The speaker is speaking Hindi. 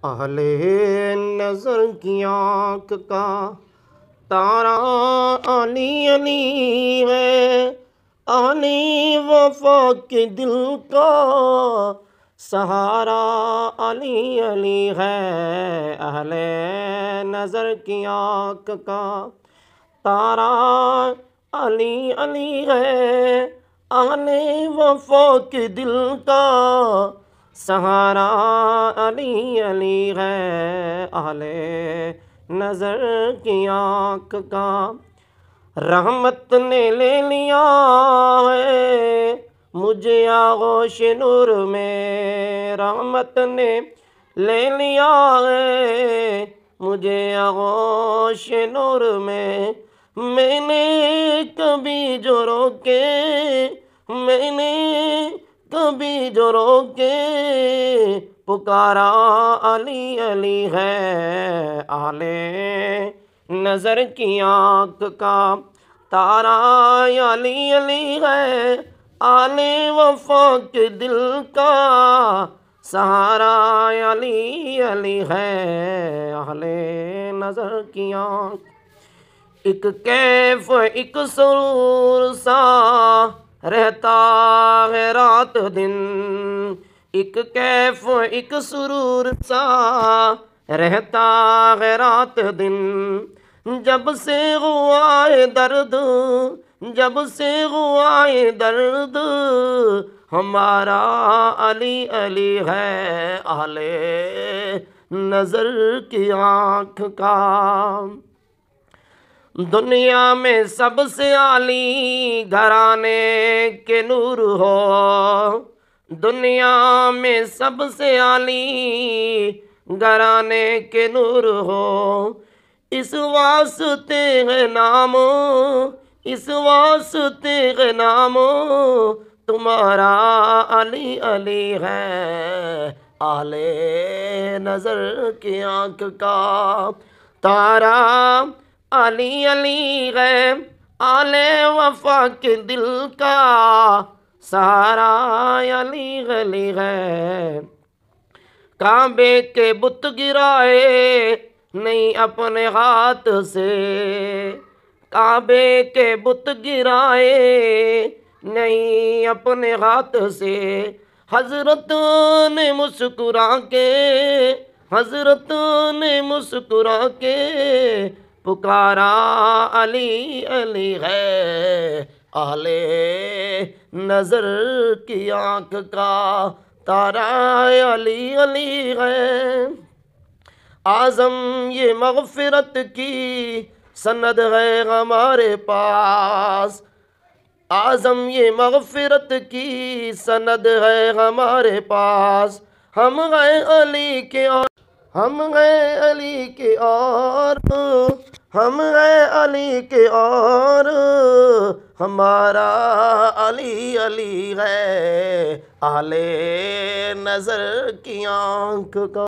अहले नज़र की आँख का तारा अली अली है। अहले वफा के दिल का सहारा अली अली है। अहले नज़र की आँख का तारा अली अली है। अहले वफा के दिल का सहारा अली अली है। अहले नज़र की आँख का रहमत ने ले लिया है मुझे आगोश नूर में। रहमत ने ले लिया है मुझे आगोश नूर में। मैंने कभी जो रोके कभी जो रोके पुकारा अली अली है। आले नज़र की आँख का तारा अली अली है। आले वफा के दिल का सहारा अली अली है। आले नज़र की आँख एक कैफ एक सुरूर सा रहता है रात दिन। एक कैफ एक सुरूर सा रहता है रात दिन। जब से हुआ है दर्द जब से हुआ है दर्द हमारा अली अली है। आले नज़र की आँख का दुनिया में सबसे आली घराने के नूर हो। दुनिया में सबसे आली घराने के नूर हो। इस वास्ते है नामो इस वास्ते है नामो तुम्हारा अली अली है। आले नज़र की आँख का तारा अली अली है। आले वफा के दिल का सहारा अली अली है। काबे के बुत गिराए नहीं अपने हाथ से। काबे के बुत गिराए नहीं अपने हाथ से। हजरत ने मुस्कुरा के हजरत ने मुस्कुरा के पुकारा अली अली है। आले नज़र की आँख का तारा अली अली है। आज़म ये मग़फ़िरत की सनद है हमारे पास। आज़म ये मग़फ़िरत की सनद है हमारे पास। हम गए अली के और हम गए अली के और हम गए अली के और हमारा अली अली है। आले नज़र की आँख का